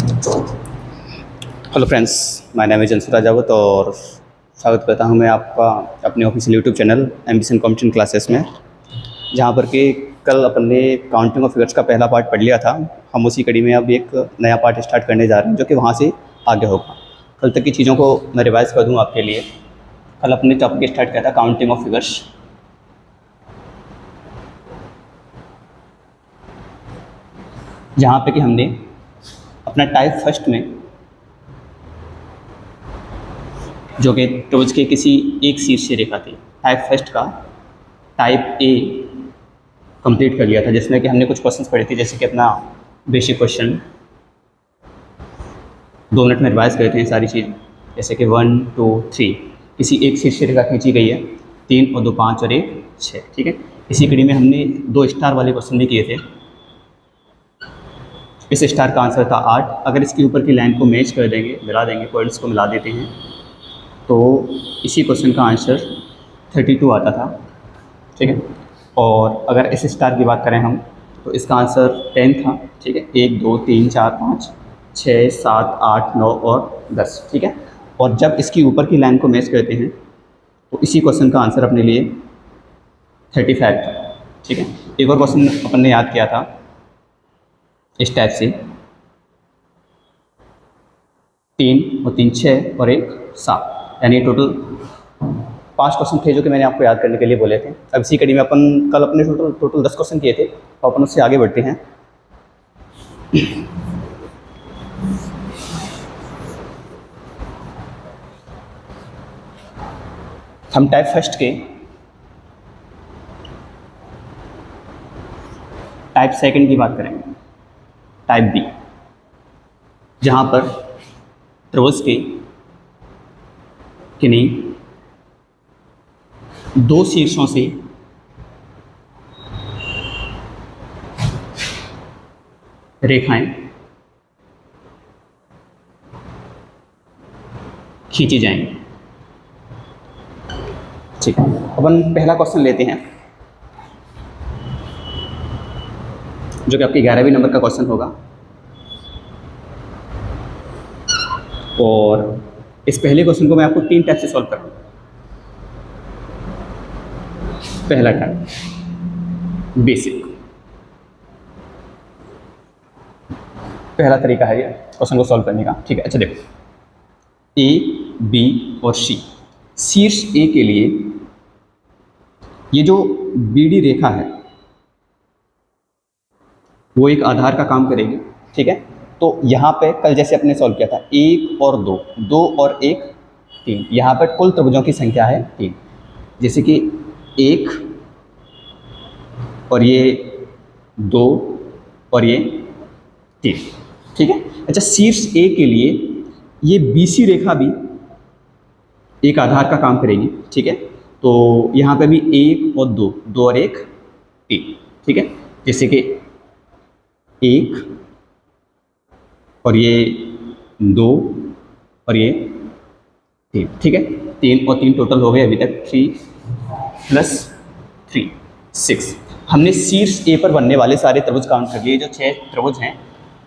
Hello friends, my name is Anshu Rajawat और स्वागत करता हूं मैं आपका अपने official YouTube channel ambition competition classes में, जहां पर कि कल अपन ने काउंटिंग ऑफ फिगर्स का पहला पार्ट पढ़ लिया था। हम उसी कड़ी में अब एक नया पार्ट स्टार्ट करने जा रहे हैं जो कि वहां से आगे होगा। कल तक की चीज़ों को मैं रिवाइज़ कर दूँ आपके लिए। कल अपने टॉपिक स्टार्ट किया था काउंटिंग ऑफ फिगर्स, जहाँ पे कि हमने अपना टाइप फर्स्ट में जो कि त्रिभुज के किसी एक शीर्ष से रेखा थी, टाइप फर्स्ट का टाइप ए कंप्लीट कर लिया था, जिसमें कि हमने कुछ क्वेश्चंस पढ़े थे, जैसे कि अपना बेसिक क्वेश्चन 2 मिनट में रिवाइज करते हैं सारी चीज़। जैसे कि 1 2 3 किसी एक शीर्ष से रेखा खींची गई है, 3 और 2 5 और 1 6। ठीक है, इसी कड़ी में हमने 2 स्टार वाले क्वेश्चन भी किए थे। इस स्टार का आंसर था 8। अगर इसके ऊपर की लाइन को मैच कर देंगे, मिला देंगे, पॉइंट्स को मिला देते हैं, तो इसी क्वेश्चन का आंसर 32 आता था। ठीक है, और अगर इस स्टार की बात करें हम, तो इसका आंसर 10 था। ठीक है, 1 2 3 4 5 6 7 8 9 और 10। ठीक है, और जब इसकी ऊपर की लाइन को मैच करते हैं तो इसी क्वेश्चन का आंसर अपने लिए 35 था। ठीक है, एक और क्वेश्चन अपन ने याद किया था इस टाइप से, 3 और 3 6 और 1 7, यानी टोटल 5 क्वेश्चन थे जो कि मैंने आपको याद करने के लिए बोले थे। अब इसी कड़ी में अपन कल अपने टोटल 10 क्वेश्चन किए थे, तो अपन उससे आगे बढ़ते हैं। हम टाइप फर्स्ट के टाइप सेकंड की बात करेंगे, टाइप बी, जहाँ पर त्रिभुज के किन्हीं 2 शीर्षों से रेखाएं खींची जाएंगी। ठीक है, अपन पहला क्वेश्चन लेते हैं जो कि आपके 11वें नंबर का क्वेश्चन होगा, और इस पहले क्वेश्चन को मैं आपको 3 टाइप से सॉल्व करूँगा। पहला टाइप बेसिक, पहला तरीका है ये क्वेश्चन को सॉल्व करने का। ठीक है, अच्छा देखो, ए बी और सी, शीर्ष ए के लिए ये जो बीडी रेखा है वो एक आधार का काम करेगी। ठीक है, तो यहाँ पे कल जैसे अपने सॉल्व किया था 1 और 2, 2 और 1 3, यहाँ पर कुल त्रिभुजों की संख्या है 3, जैसे कि 1 और ये 2 और ये 3। ठीक है, अच्छा, शीर्ष ए के लिए ये बीसी रेखा भी एक आधार का काम करेगी। ठीक है, तो यहाँ पे भी 1 और 2, 2 और 1 3। ठीक है, जैसे कि 1 और ये 2 और ये 3। ठीक है, 3 और 3 टोटल हो गए अभी तक 3 + 3 6। हमने शीर्ष ए पर बनने वाले सारे त्रिभुज काउंट कर लिए, जो 6 त्रिभुज हैं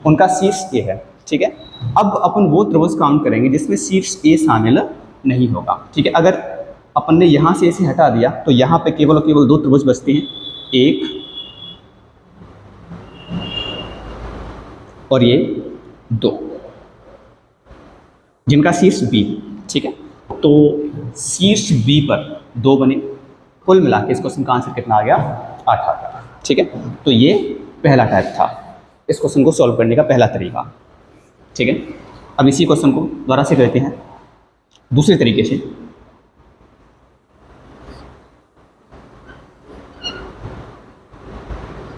उनका शीर्ष ए है। ठीक है, अब अपन वो त्रिभुज काउंट करेंगे जिसमें शीर्ष ए शामिल नहीं होगा। ठीक है, अगर अपन ने यहाँ से इसे हटा दिया तो यहाँ पे केवल और केवल 2 त्रिभुज बचते हैं, 1 और ये 2, जिनका शीर्ष बी। ठीक है, तो शीर्ष बी पर 2 बने, कुल मिला के इस क्वेश्चन का आंसर कितना आ गया? 8 आ गया। ठीक है, तो ये पहला टाइप था इस क्वेश्चन को सॉल्व करने का पहला तरीका। ठीक है, अब इसी क्वेश्चन को दोबारा से करते हैं दूसरे तरीके से।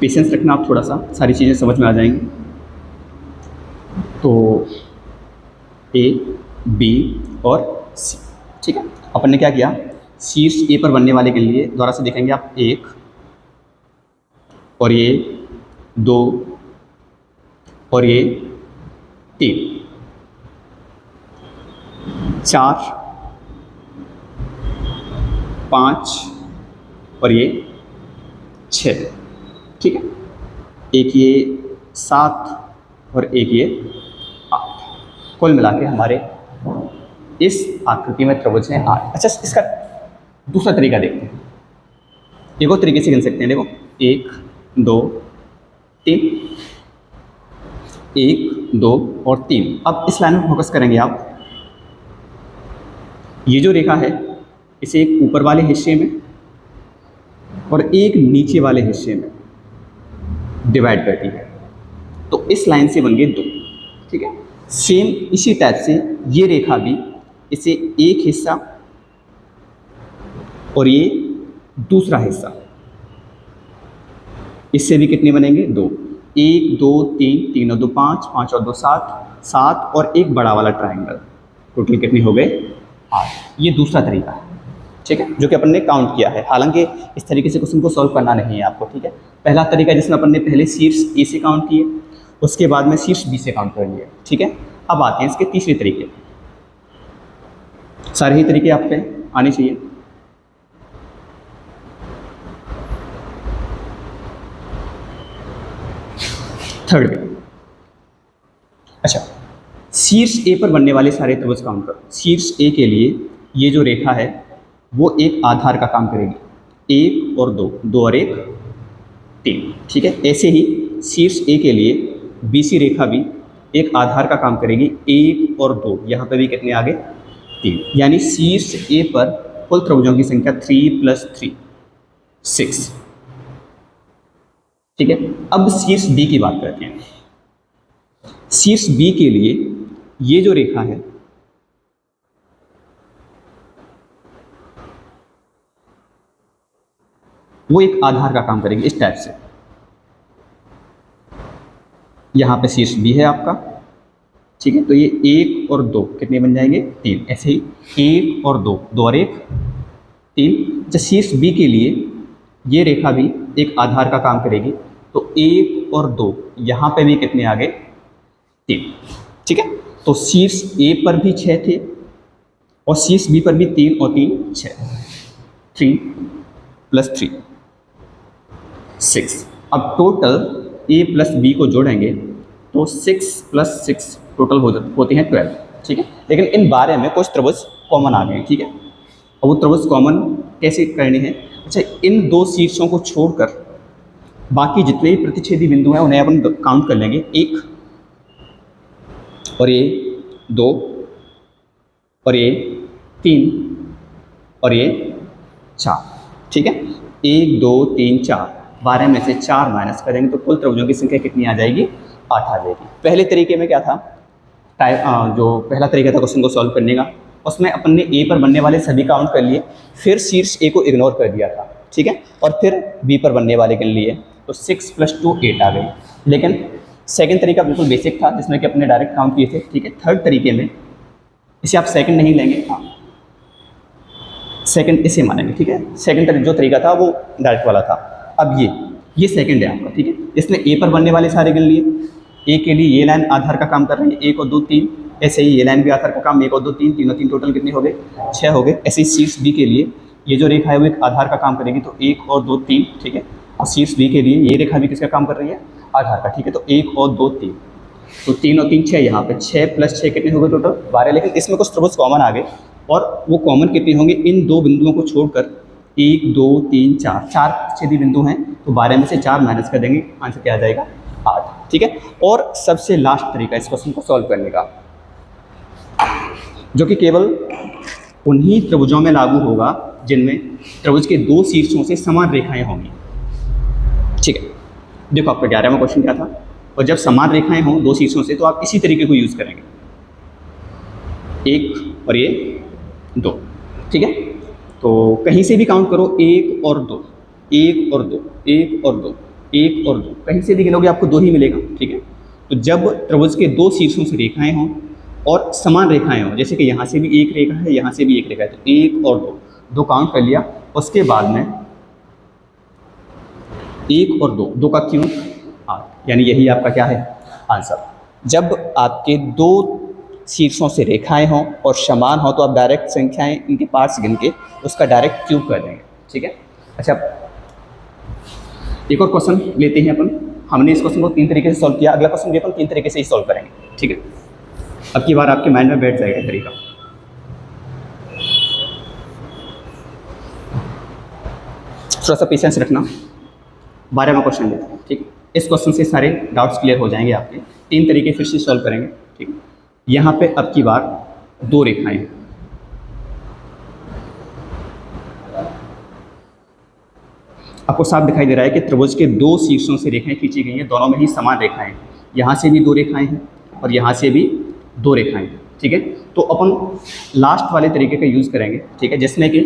पेशेंस रखना आप थोड़ा सा, सारी चीज़ें समझ में आ जाएंगी। तो ए बी और सी। ठीक है, अपन ने क्या किया, शीर्ष ए पर बनने वाले के लिए दोबारा से देखेंगे आप, 1 और ये 2 और ये 3, 4 5 और ये 6। ठीक है, एक ये 7 और एक ये कुल मिला के हमारे इस आकृति में त्रिभुज हैं 8। अच्छा, इसका दूसरा तरीका देखते हैं। एक और तरीके से गिन सकते हैं, देखो 1 2 3, 1 2 और 3। अब इस लाइन में फोकस करेंगे आप। ये जो रेखा है इसे एक ऊपर वाले हिस्से में और एक नीचे वाले हिस्से में डिवाइड करती है, तो इस लाइन से बन गए 2। ठीक है, सेम इसी टाइप से ये रेखा भी, इसे एक हिस्सा और ये दूसरा हिस्सा, इससे भी कितने बनेंगे 2। 1 2 3, 3 और 2 5, 5 और 2 7, 7 और एक बड़ा वाला ट्राइंगल, टोटल कितने हो गए 8। ये दूसरा तरीका है, ठीक है, जो कि अपन ने काउंट किया है। हालांकि इस तरीके से क्वेश्चन को सॉल्व करना नहीं है आपको, ठीक है। पहला तरीका जिसमें अपन ने पहले शीर्ष ए से काउंट किए, उसके बाद में शीर्ष बी से काउंट कर लिए, ठीक है। अब आते हैं इसके तीसरे तरीके। सारे ही तरीके आप पे आने चाहिए। Third way. अच्छा, शीर्ष ए पर बनने वाले सारे त्रिभुज काउंट करो। शीर्ष ए के लिए ये जो रेखा है वो एक आधार का काम करेगी, 1 और 2, 2 और 1 3, ठीक है। ऐसे ही शीर्ष ए के लिए बीसी रेखा भी एक आधार का काम करेगी, 1 और 2, यहाँ पे भी कितने आ गए 3। यानी शीर्ष ए पर कुल त्रिभुजों की संख्या 3 + 3 6, ठीक है। अब शीर्ष बी की बात करते हैं। शीर्ष बी के लिए ये जो रेखा है वो एक आधार का काम करेगी इस टाइप से। यहां पे शीर्ष बी है आपका, ठीक है। तो ये 1 और 2 कितने बन जाएंगे 3। ऐसे ही 1 और 2, 2 और 1 3। अच्छा, शीर्ष बी के लिए ये रेखा भी एक आधार का काम करेगी, तो 1 और 2 यहाँ पे भी कितने आ गए 3, ठीक है। तो शीर्ष ए पर भी 6 थे और शीर्ष बी पर भी 3 और 3 6, 3 + 3 6। अब टोटल ए प्लस बी को जोड़ेंगे तो 6 + 6 टोटल होते हैं 12, ठीक है। लेकिन इन बारे में कुछ त्रिभुज कॉमन आ गए, ठीक है। अब वो त्रिभुज कॉमन कैसे करने हैं? अच्छा, इन दो शीर्षों को छोड़कर बाकी जितने भी प्रतिच्छेदी बिंदु हैं उन्हें अपन काउंट कर लेंगे। 1 और ये 2 और ये 3 और ये 4, ठीक है। 1 2 3 4, 12 में से 4 माइनस करेंगे तो कुल त्रिभुजों की संख्या कितनी आ जाएगी 8 आ जाएगी। पहले तरीके में क्या था, जो पहला तरीका था क्वेश्चन को सॉल्व करने का, उसमें अपन ने ए पर बनने वाले सभी काउंट कर लिए, फिर शीर्ष ए को इग्नोर कर दिया था, ठीक है, और फिर बी पर बनने वाले गिन लिए, तो 6 + 2 8 आ गई। लेकिन सेकंड तरीका बिल्कुल बेसिक था जिसमें कि अपने डायरेक्ट काउंट किए थे, ठीक है। थर्ड तरीके में इसे आप सेकंड नहीं लेंगे, हाँ सेकंड इसे मानेंगे, ठीक है। सेकंड जो तरीका था वो डायरेक्ट वाला था। अब ये सेकंड है आपका, ठीक है। इसमें ए पर बनने वाले सारे गिन लिए। ए के लिए ये लाइन आधार का काम कर रही है, 1 और 2 3। ऐसे ही ये लाइन भी आधार का काम, 1 और 2 3, 3 और 3 टोटल कितने हो गए 6 हो गए। ऐसे ही शीर्ष बी के लिए ये जो रेखा है वो एक आधार का काम करेगी, तो 1 और 2 3, ठीक है। और शीर्ष बी के लिए ये रेखा भी किसका काम कर रही है आधार का, ठीक है। तो 1 और 2 3, तो 3 और 3 6, यहाँ पे 6 + 6 कितने हो गए टोटल 12। लेकिन इसमें कुछ त्रिभुज कॉमन आ गए, और वो कॉमन कितने होंगे, इन दो बिंदुओं को छोड़कर 1 2 3 4, 4 छेदी बिंदु हैं, तो 12 में से 4 माइनस कर देंगे, आंसर क्या आ जाएगा 8, ठीक है। और सबसे लास्ट तरीका इस क्वेश्चन को सॉल्व करने का, जो कि केवल उन्हीं त्रिभुजों में लागू होगा जिनमें त्रिभुज के दो शीर्षों से समान रेखाएं होंगी, ठीक है। देखो आपका 11वां क्वेश्चन क्या था, और जब समान रेखाएं हों दो शीर्षों से तो आप इसी तरीके को यूज़ करेंगे, 1 और ये 2, ठीक है। तो कहीं से भी काउंट करो, 1 और 2, 1 और 2, 1 और 2, 1 और 2, कहीं से भी गिनोगे आपको 2 ही मिलेगा, ठीक है। तो जब त्रिभुज के दो शीर्षों से रेखाएं हों और समान रेखाएं हों, जैसे कि यहाँ से भी एक रेखा है, यहाँ से भी एक रेखा है, तो 1 और 2 काउंट कर लिया। उसके बाद में 1 और 2 का क्यूब 8, यानी यही आपका क्या है आंसर। जब आपके दो शीर्षों से रेखाएं हों और समान हों तो आप डायरेक्ट संख्याएं इनके पार्ट्स गिन के उसका डायरेक्ट क्यूब कर देंगे, ठीक है। अच्छा, एक और क्वेश्चन लेते हैं अपन। हमने इस क्वेश्चन को 3 तरीके से सॉल्व किया, अगला क्वेश्चन भी अपन 3 तरीके से ही सॉल्व करेंगे, ठीक है। अब की बार आपके माइंड में बैठ जाएगा तरीका। थोड़ा सा पेशेंस रखना। 12वां क्वेश्चन लेते हैं, ठीक। इस क्वेश्चन से सारे डाउट्स क्लियर हो जाएंगे आपके। 3 तरीके फिर से सॉल्व करेंगे, ठीक। यहाँ पे अब की बार 2 रेखाएं हैं। आपको साफ दिखाई दे रहा है कि त्रिभुज के 2 शीर्षों से रेखाएं खींची गई हैं, दोनों में ही समान रेखाएं हैं। यहाँ से भी 2 रेखाएं हैं और यहाँ से भी 2 रेखाएं हैं, ठीक है। तो अपन लास्ट वाले तरीके का यूज़ करेंगे, ठीक है, जिसमें कि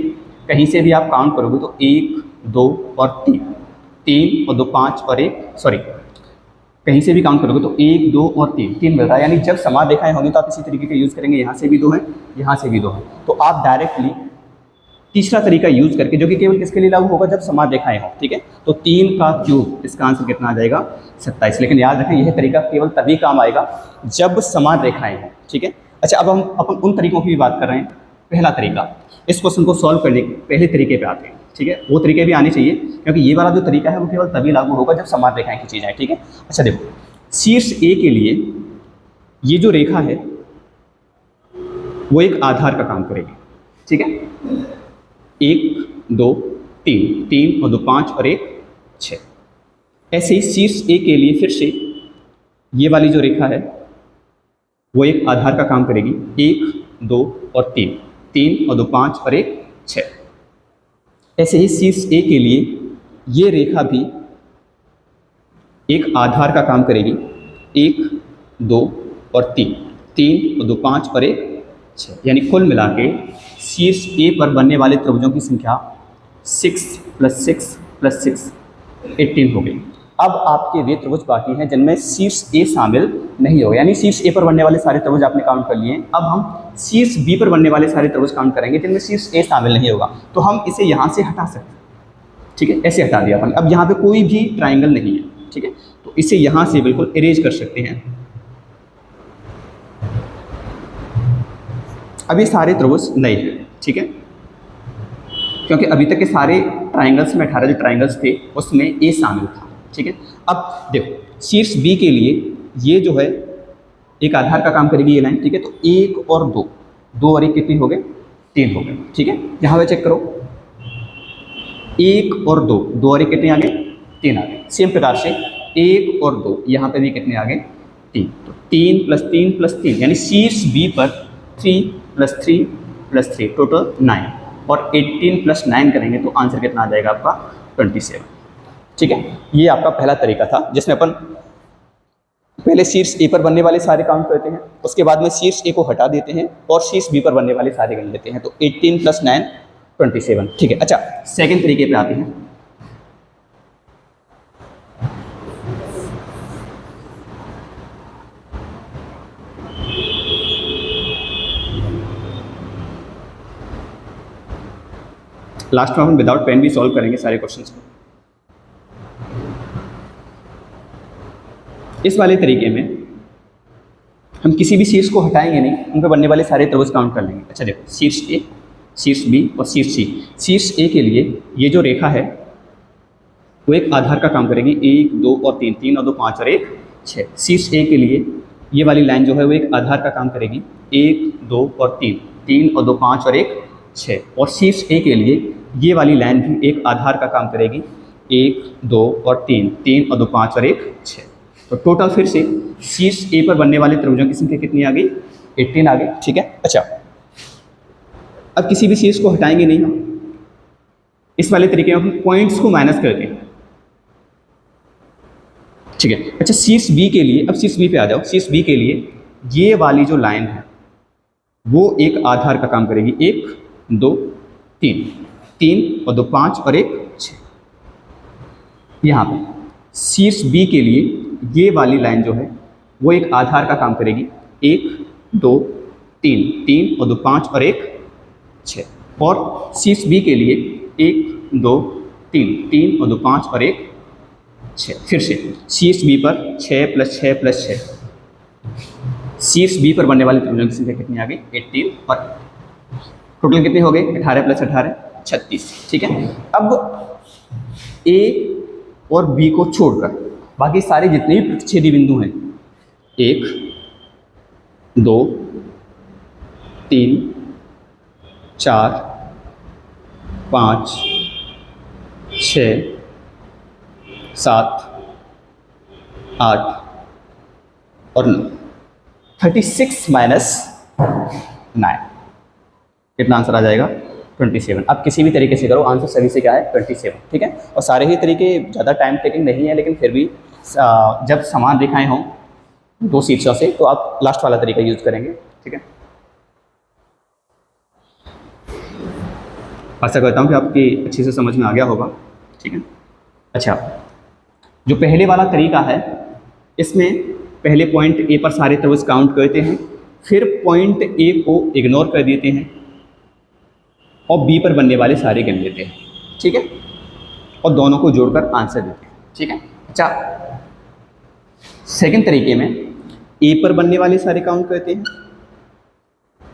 कहीं से भी आप काउंट करोगे तो 1, 2 और 3, 3 और 2 5 और 1, सॉरी, कहीं से भी काउंट करोगे तो 1, 2 और 3 मिल रहा है। यानी जब समान रेखाएं होंगी तो आप इसी तरीके का यूज़ करेंगे। यहाँ से भी 2 हैं, यहाँ से भी 2 हैं, तो आप डायरेक्टली तीसरा तरीका यूज करके, जो कि केवल किसके लिए लागू होगा, जब समान रेखाएं हो, ठीक है। तो 3 का क्यूब, इसका आंसर कितना आ जाएगा, 27। लेकिन याद रखें यह तरीका केवल तभी काम आएगा जब समान रेखाएं हों, ठीक है। अच्छा, अब हम अपन उन तरीकों की भी बात कर रहे हैं। पहला तरीका, इस क्वेश्चन को सॉल्व करने के पहले तरीके पे आते हैं, ठीक है। वो तरीके भी आने चाहिए, क्योंकि ये वाला जो तरीका है वो केवल तभी लागू होगा जब समान रेखाएं खींची जाए, ठीक है। अच्छा देखो, शीर्ष ए के लिए ये जो रेखा है वो एक आधार का काम करेगी, ठीक है। 1, 2, 3, 3 और 2 5 और 1 6। ऐसे ही शीर्ष ए के लिए फिर से ये वाली जो रेखा है वो एक आधार का काम करेगी। 1, 2 और 3, 3 और 2 5 और 1 6। ऐसे ही शीर्ष ए के लिए ये रेखा भी एक आधार का काम करेगी। 1, 2 और 3, 3 और 2 5 और 1 6। यानी कुल मिला के शीर्ष ए पर बनने वाले त्रिभुजों की संख्या 6 + 6 + 6 18 हो गई। अब आपके वे त्रिभुज बाकी हैं जिनमें शीर्ष ए शामिल नहीं होगा। यानी शीर्ष ए पर बनने वाले सारे त्रिभुज आपने काउंट कर लिए। अब हम शीर्ष बी पर बनने वाले सारे त्रिभुज काउंट करेंगे जिनमें शीर्ष ए शामिल नहीं होगा। तो हम इसे यहाँ से हटा सकते हैं, ठीक है, ऐसे हटा दिया अपन। अब यहाँ पे कोई भी ट्राइंगल नहीं है, ठीक है, तो इसे यहाँ से बिल्कुल इरेज कर सकते हैं। अभी सारे त्रिभुज नए हैं, ठीक है, क्योंकि अभी तक के सारे ट्राइंगल्स में 18 जो ट्राइंगल्स थे उसमें ए शामिल था, ठीक है। अब देखो, शीर्ष बी के लिए ये जो है एक आधार का काम करेगी ये लाइन, ठीक है। तो 1 और 2, 2 और 1 कितनी हो गए, 3 हो गए, ठीक है। यहाँ पे चेक करो, 1 और 2, 2 और 1 कितने आ गए, 3 आ गए। सेम प्रकार से 1 और 2 यहाँ पे भी कितने आ गए, 3। तो 3 + 3 + 3, यानी शीर्ष बी पर 3 + 3 + 3 टोटल 9, और 18 + 9 करेंगे तो आंसर कितना आ जाएगा आपका 27, ठीक है। ये आपका पहला तरीका था जिसमें अपन पहले शीर्ष ए पर बनने वाले सारे काउंट करते हैं, उसके बाद में शीर्ष ए को हटा देते हैं और शीर्ष बी पर बनने वाले सारे गिन लेते हैं। तो 18 + 9 27, ठीक है। अच्छा, सेकंड तरीके पे आते हैं। लास्ट में हम विदाउट पेन भी सॉल्व करेंगे सारे क्वेश्चंस को। इस वाले तरीके में हम किसी भी शीर्ष को हटाएंगे नहीं, उन पर बनने वाले सारे त्रिभुज काउंट कर लेंगे। अच्छा देखो, शीर्ष ए, शीर्ष बी और शीर्ष सी। शीर्ष ए के लिए ये जो रेखा है वो एक आधार का काम करेगी। 1, 2 और 3, 3 और 2 5 और 1 6। शीर्ष ए के लिए ये वाली लाइन जो है वो एक आधार का काम करेगी। 1, 2 और 3, 3 और 2 5 और 1 6। और शीर्ष ए के लिए ये वाली लाइन भी एक आधार का काम करेगी। 1, 2 और 3, 3 और 2 5 और 1 6। तो टोटल फिर से शीर्ष ए पर बनने वाले त्रिभुजों की संख्या कितनी आ गई, 18 आ गई, ठीक है। अच्छा, अब किसी भी शीर्ष को हटाएंगे नहीं हम। इस वाले तरीके में हम पॉइंट्स को माइनस करते हैं, ठीक है। अच्छा, शीर्ष बी के लिए, अब शीर्ष बी पे आ जाओ। शीर्ष बी के लिए ये वाली जो लाइन है वो एक आधार का काम करेगी। 1, 2, 3, 3 और 2 5 और 1 6। यहाँ पे शीर्ष बी के लिए ये वाली लाइन जो है वो एक आधार का काम करेगी। 1, 2, 3, 3 और 2 5 और 1 6। और शीर्ष बी के लिए 1, 2, 3, 3 और 2 5 और 1 6। फिर से शीर्ष बी पर 6 + 6 + 6। शीर्ष बी पर बनने वाले त्रिभुजों की संख्या कितनी आ गई, 18, और टोटल कितने हो गए, 18 + 18 36, ठीक है। अब ए और बी को छोड़कर बाकी सारे जितने भी प्रतिच्छेदी बिंदु हैं, 1, 2 3 4 5 6 7 8 और 9। 36 माइनस 9 कितना आंसर आ जाएगा? 27। अब किसी भी तरीके से करो, आंसर सभी से क्या है? 27। ठीक है। और सारे ही तरीके ज़्यादा टाइम टेकिंग नहीं है, लेकिन फिर भी जब समान रेखाएं हों दो शीर्षों से तो आप लास्ट वाला तरीका यूज करेंगे। ठीक है। आशा करता हूँ कि आपकी अच्छे से समझ में आ गया होगा। ठीक है। अच्छा, जो पहले वाला तरीका है इसमें पहले पॉइंट ए पर सारे त्रिभुज काउंट करते हैं, फिर पॉइंट ए को इग्नोर कर देते हैं और बी पर बनने वाले सारे गिन लेते हैं। ठीक है। और दोनों को जोड़कर आंसर देते हैं। ठीक है। अच्छा, सेकंड तरीके में ए पर बनने वाले सारे काउंट करते हैं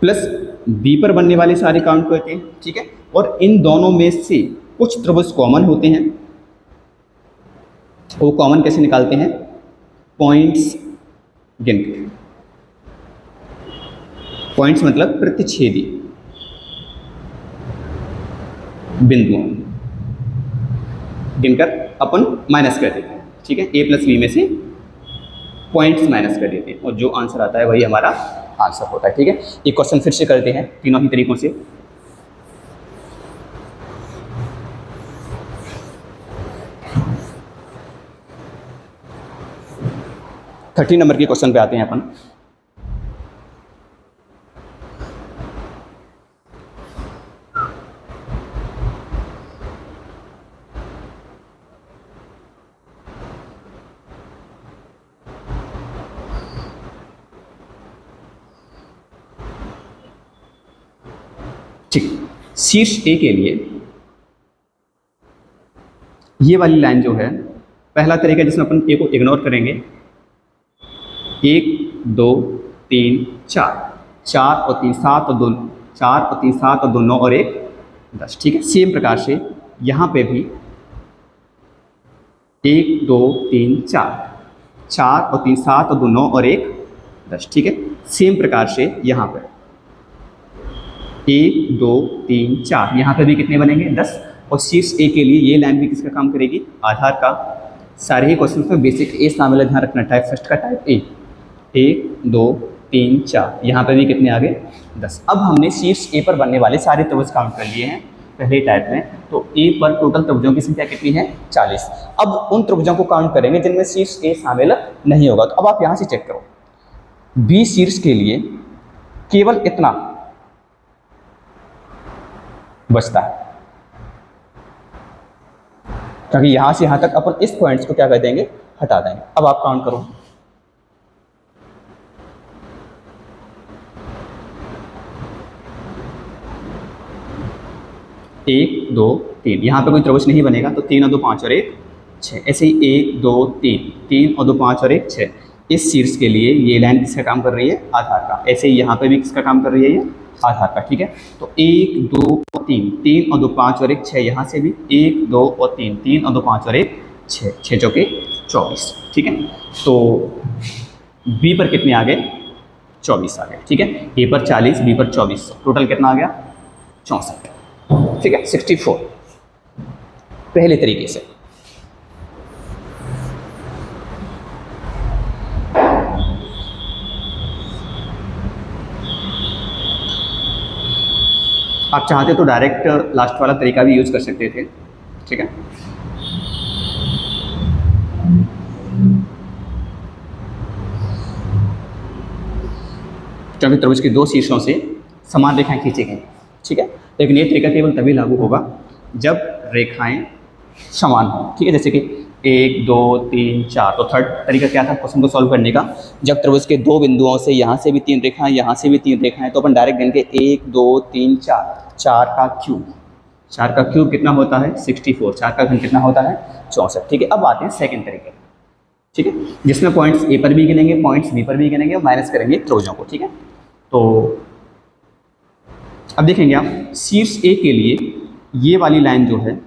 प्लस बी पर बनने वाले सारे काउंट करते हैं। ठीक है। और इन दोनों में से कुछ त्रिभुज कॉमन होते हैं, वो कॉमन कैसे निकालते हैं? पॉइंट्स गिन के। पॉइंट्स मतलब प्रतिच्छेदी बिंदुओं गिनकर अपन माइनस कर देते हैं। ठीक है। ए प्लस बी में से पॉइंट्स माइनस कर देते हैं और जो आंसर आता है वही हमारा आंसर होता है। ठीक है। एक क्वेश्चन फिर से करते हैं तीनों ही तरीकों से। थर्टी नंबर के क्वेश्चन पे आते हैं अपन। ठीक, शीर्ष ए के लिए ये वाली लाइन जो है, पहला तरीका जिसमें अपन ए को इग्नोर करेंगे, 1 2 3 4, 4 और 3 7 और 2, 4 और 3 7 और 2 9 और 1 10। ठीक है। सेम प्रकार से यहाँ पे भी 1 2 3 4, 4 और 3 7 और 2 9 और 1 10। ठीक है। सेम प्रकार से यहाँ पर 1 2 3 4, यहाँ पे भी कितने बनेंगे? 10। और शीर्ष ए के लिए ये लाइन भी किसका काम करेगी? आधार का। सारे ही क्वेश्चन में बेसिक ए शामिल है, ध्यान रखना। टाइप फर्स्ट का टाइप ए। 1 2 3 4, यहाँ पे भी कितने आ गए? 10। अब हमने शीर्ष ए पर बनने वाले सारे त्रिभुज काउंट कर लिए हैं पहले टाइप में, तो ए पर टोटल त्रिभुजों की संख्या कितनी है? 40। अब उन त्रिभुजों को काउंट करेंगे जिनमें शीर्ष ए शामिल नहीं होगा। तो अब आप यहाँ से चेक करो, बी शीर्ष के लिए केवल इतना बचता है, क्योंकि यहां से यहां तक अपन इस पॉइंट्स को क्या कर देंगे? हटा देंगे। अब आप काउंट करो, 1 2 3, यहाँ पे कोई त्रिभुज नहीं बनेगा तो 3 और 2 5 और 1 6। ऐसे ही 1 2 3, 3 और 2 5 और 1 6। इस शीर्ष के लिए ये लाइन किसका काम कर रही है? आधार का। ऐसे ही यहाँ पे भी किसका काम कर रही है? ये आधार का। ठीक है। तो 1 2 और 3, 3 और 2 5 और 1 6। यहाँ से भी 1 2 और 3, 3 और 2 5 और 1 6, 6 चौके 24। ठीक है। तो बी पर कितने आ गए? 24 आ गए। ठीक है। ए पर 40, बी पर 24, टोटल कितना आ गया? 64। ठीक है। 64 पहले तरीके से। आप चाहते तो डायरेक्ट लास्ट वाला तरीका भी यूज कर सकते थे। ठीक है। क्योंकि त्रिभुज के दो शीर्षों से समान रेखाएं खींची गई। ठीक है। लेकिन ये तरीका केवल तभी लागू होगा जब रेखाएं समान हों। ठीक है। जैसे कि 1 2 3 4, तो थर्ड तरीका क्या था क्वेश्चन को सॉल्व करने का? जब त्रिभुज के दो बिंदुओं से यहाँ से भी 3 रेखाएं, यहाँ से भी 3 रेखाएं, तो अपन डायरेक्ट गिन के 1 2 3 4, 4 का क्यूब, 4 का क्यूब कितना होता है? 64। 4 का घन कितना होता है? 64। ठीक है। अब आते हैं सेकंड तरीके। ठीक है। जिसमें पॉइंट्स ए पर भी गिनेंगे, पॉइंट्स बी पर भी गिनेंगे और माइनस करेंगे त्रिभुजों को। ठीक है। तो अब देखेंगे आप, शीर्ष ए के लिए ये वाली लाइन जो है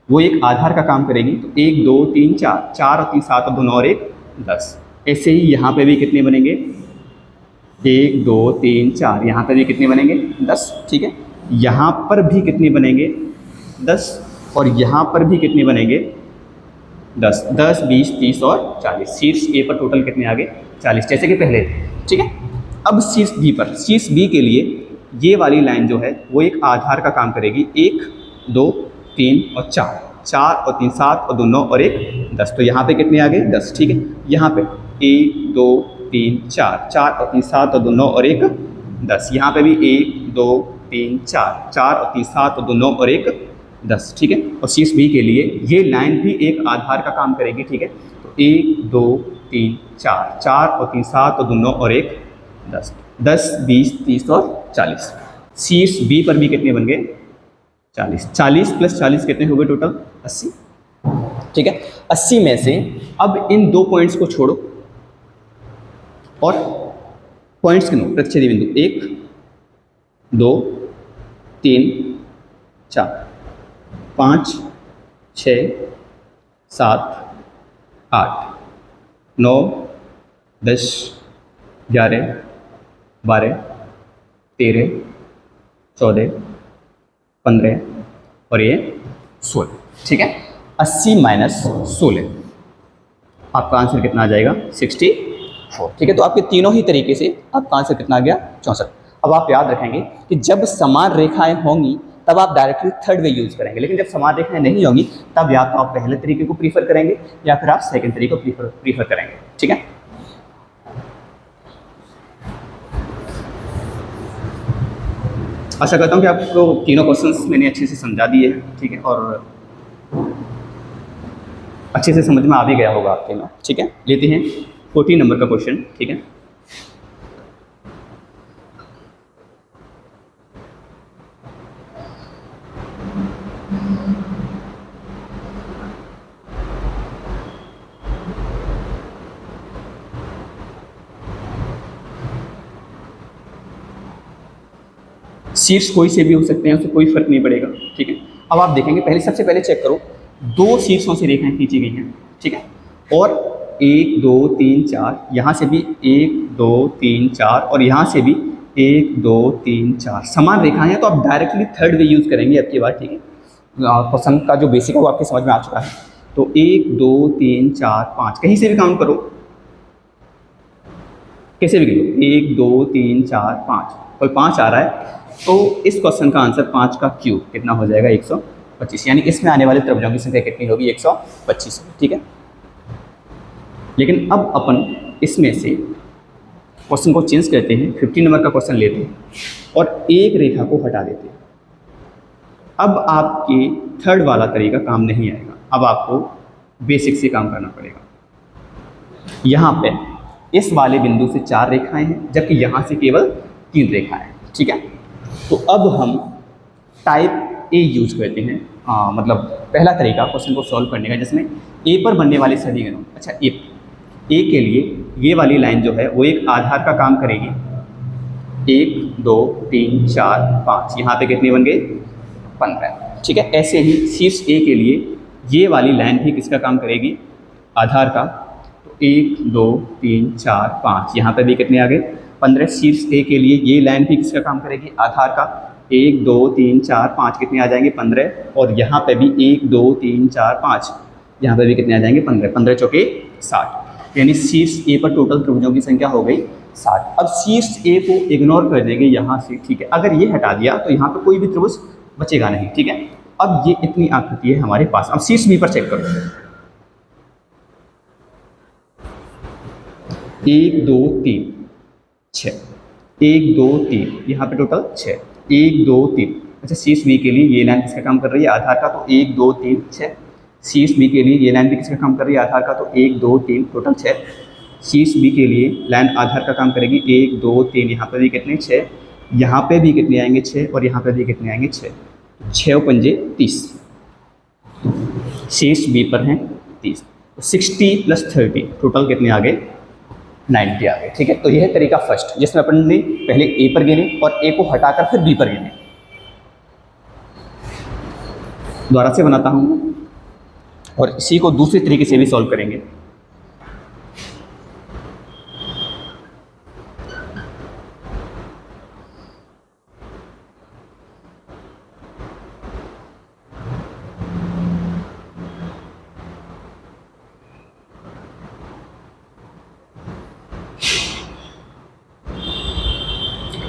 वो एक आधार का काम करेगी। तो 1 2 3 4, 4 और 3 7 और 2 9 और 1 10। ऐसे ही यहाँ पे भी कितने बनेंगे? 1 2 3 4, यहाँ पर भी कितने बनेंगे 10, ठीक है। यहाँ पर भी कितने बनेंगे 10, और यहाँ पर भी कितने बनेंगे 10, 10 20 30 और 40। शीर्ष ए पर टोटल कितने आ गए 40, जैसे कि पहले थे, ठीक है। अब शीर्ष बी पर, शीर्ष बी के लिए ये वाली लाइन जो है वो एक आधार का काम करेगी, 1 2 3 और 4, 4 और 3 7 और 2 9 और 1 10। तो यहाँ पे कितने आ गए 10, ठीक है। यहाँ पे 1 2 3 4, 4 और 3 7 और 2 9 और 1 10। यहाँ पे भी 1 2 3 4, 4 और 3 7 और 2 9 और 1 10, ठीक है। और शीर्ष बी के लिए ये लाइन भी एक आधार का काम करेगी, ठीक है। तो 1 2 3 4, 4 और 3 7 और 2 9 और 1 10, 10 20 30 और 40। शीर्ष बी पर भी कितने बन गए 40, 40 प्लस 40 कितने हो गए टोटल 80, ठीक है। 80 में से अब इन दो पॉइंट्स को छोड़ो और पॉइंट्स के नो प्रतिच्छेदी बिंदु 1 2 3 4 5 6 7 8 9 10 11 12 13 14 15 और ये 16, ठीक है। 80 माइनस 16, आपका आंसर कितना आ जाएगा 64, ठीक है। तो आपके तीनों ही तरीके से आपका आंसर कितना आ गया 64। अब आप याद रखेंगे कि जब समान रेखाएं होंगी तब आप डायरेक्टली थर्ड वे यूज़ करेंगे, लेकिन जब समान रेखाएं नहीं होंगी तब या तो आप पहले तरीके को प्रीफर करेंगे या फिर आप सेकंड तरीके को प्रीफर करेंगे, ठीक है। आशा करता हूँ कि आपको तीनों क्वेश्चंस मैंने अच्छे से समझा दिए हैं, ठीक है, और अच्छे से समझ में आ भी गया होगा आपके में, ठीक है। लेते हैं 14 नंबर का क्वेश्चन, ठीक है। शीर्ष कोई से भी हो सकते हैं, उससे कोई फर्क नहीं पड़ेगा, ठीक है। अब आप देखेंगे पहले, सबसे पहले चेक करो, दो शीर्षों से रेखाएं खींची गई हैं, ठीक है, और 1 2 3 4, यहाँ से भी 1 2 3 4 और यहाँ से भी 1 2 3 4 समान रेखाएं हैं, तो आप डायरेक्टली थर्ड वे यूज़ करेंगे अब की बार, ठीक है। क्वेश्चन का जो बेसिक है वो आपके समझ में आ चुका है। तो 1 2 3 4 5 कहीं से भी काउंट करो, कैसे भी गिनो, 1 2 3 4 5, कोई 5 आ रहा है तो इस क्वेश्चन का आंसर 5 का क्यूब कितना हो जाएगा 125, यानी इसमें आने वाले त्रिभुजों की संख्या कितनी होगी 125, ठीक है। लेकिन अब अपन इसमें से क्वेश्चन को चेंज करते हैं, 15 नंबर का क्वेश्चन लेते हैं और एक रेखा को हटा देते हैं। अब आपके थर्ड वाला तरीका काम नहीं आएगा, अब आपको बेसिक से काम करना पड़ेगा। यहाँ पे इस वाले बिंदु से 4 रेखाएं हैं, जबकि यहाँ से केवल 3 रेखाएं हैं, ठीक है। तो अब हम टाइप ए यूज करते हैं, मतलब पहला तरीका क्वेश्चन को सॉल्व करने का, जिसमें ए पर बनने वाले सभी गणों, अच्छा ए के लिए ये वाली लाइन जो है वो एक आधार का काम करेगी, 1 2 3 4 5, यहाँ पे कितने बन गए 15, ठीक है। ऐसे ही शीर्ष ए के लिए ये वाली लाइन भी किसका काम करेगी आधार का, तो 1 2 3 4 5, यहाँ पे भी कितने आ गए 15। शीर्ष ए के लिए ये लाइन भी किसका काम करेगी आधार का, 1 2 3 4 5 कितने आ जाएंगे 15, और यहाँ पे भी 1 2 3 4 5, यहाँ पे भी कितने आ जाएंगे 15, 15 चौके 60, यानी शीर्ष ए पर टोटल त्रिभुजों की संख्या हो गई 60। अब शीर्ष ए को इग्नोर कर देंगे यहाँ से, ठीक है। अगर ये हटा दिया तो यहाँ पे कोई भी त्रिभुज बचेगा नहीं, ठीक है। अब ये इतनी आकृति है हमारे पास। अब शीर्ष बी पर चेक करो, 1 2 3 6, 1 2 3, यहाँ पे टोटल 6, 1 2 3। अच्छा, शीर्ष बी के लिए ये लाइन किसका काम कर रही है आधार का, तो 1 2 3 6। शीर्ष बी के लिए ये लाइन भी किसका काम कर रही है आधार का, तो 1 2 3 टोटल 6। शीर्ष बी के लिए लाइन आधार का काम करेगी 1 2 3, यहाँ पे भी कितने 6, यहाँ पे भी कितने आएंगे 6, और यहाँ पे भी कितने आएंगे 6, 6 और 5 30, शीर्ष बी पर हैं 30, 60 प्लस 30 टोटल कितने आ गए 90 आ गए, ठीक है। तो यह है तरीका फर्स्ट, जिसमें अपन ने पहले ए पर गिने और ए को हटाकर फिर बी पर गिने। दोबारा से बनाता हूँ और इसी को दूसरे तरीके से भी सॉल्व करेंगे।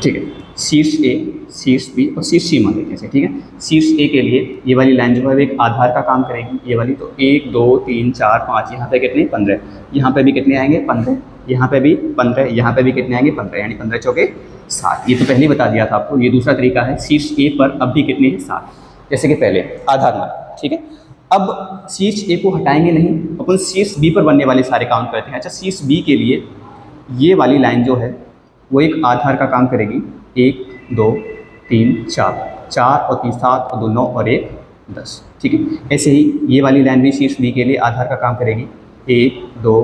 ठीक है, शीर्ष ए, शीर्ष बी और शीर्ष सी मान लेते हैं, ठीक है। शीर्ष ए के लिए ये वाली लाइन जो है वो एक आधार का काम करेगी, ये वाली। तो 1 2 3 4 5, यहाँ पे कितने 15, यहाँ पे भी कितने आएंगे 15, यहाँ पे भी 15, यहाँ पे भी कितने आएंगे 15, यानी 15 चौके 7। ये तो पहले ही बता दिया था आपको। ये दूसरा तरीका है, शीर्ष ए पर अब भी कितने हैं 7, जैसे कि पहले आधार मान, ठीक है। अब शीर्ष ए को हटाएंगे नहीं, अपन शीर्ष बी पर बनने वाले सारे काम करते हैं। अच्छा, शीर्ष बी के लिए ये वाली लाइन जो है वो एक आधार का काम करेगी, 1 2 3 4, 4 और 3 7 और 2 9 और 1 10, ठीक है। ऐसे ही ये वाली लाइन भी शीर्ष बी के लिए आधार का काम करेगी, 1 2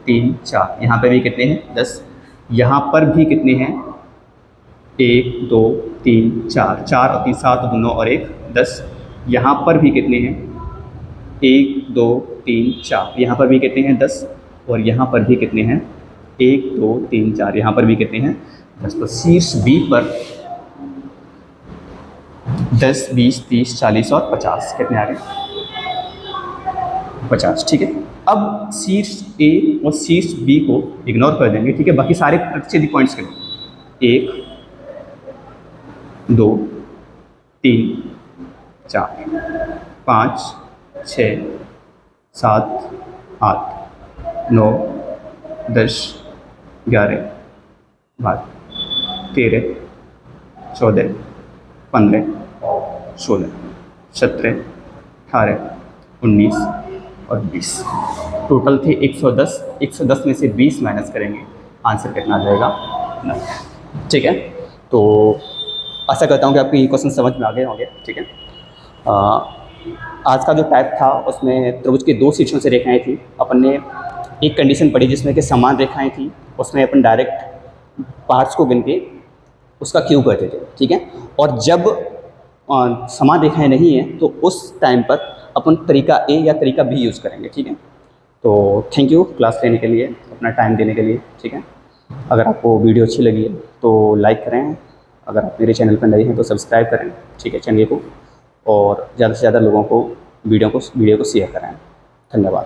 3 4, यहाँ पे भी कितने हैं 10, यहाँ पर भी कितने हैं 1 2 3 4, 4 और 3 7 और 2 9 और 1 10, यहाँ पर भी कितने हैं 1 2 3 4, यहाँ पर भी कितने हैं 10, और यहाँ पर भी कितने हैं 1 2 3 4, यहाँ पर भी कितने हैं 10। तो शीर्ष बी पर 10 20 30 40 और 50 कितने आ गए 50, ठीक है। अब शीर्ष ए और शीर्ष बी को इग्नोर कर देंगे, ठीक है। बाकी सारे प्रतिच्छेदी पॉइंट्स के 1 2 3 4 5 6 7 8 9 10 11 12 13 14 15 16 17 18 19 और 20, टोटल थे 110। 110 में से 20 माइनस करेंगे, आंसर कितना आ जाएगा 9, ठीक है। तो आशा करता हूँ कि आपको ये क्वेश्चन समझ में आ गए होंगे, ठीक है। आज का जो टाइप था उसमें त्रिभुज के 2 शीर्षों से रेखाएं थी। अपन ने एक कंडीशन पढ़ी जिसमें कि समान रेखाएं थी, उसमें अपन डायरेक्ट पार्ट्स को गिन के उसका क्यूब करते थे, ठीक है। और जब समान रेखाएं नहीं हैं तो उस टाइम पर अपन तरीका ए या तरीका बी यूज़ करेंगे, ठीक है। तो थैंक यू क्लास लेने के लिए, अपना टाइम देने के लिए, ठीक है। अगर आपको वीडियो अच्छी लगी है तो लाइक करें, अगर आप मेरे चैनल पर नए हैं तो सब्सक्राइब करें, ठीक है, चैनल को, और ज़्यादा से ज़्यादा लोगों को वीडियो को शेयर करें। धन्यवाद।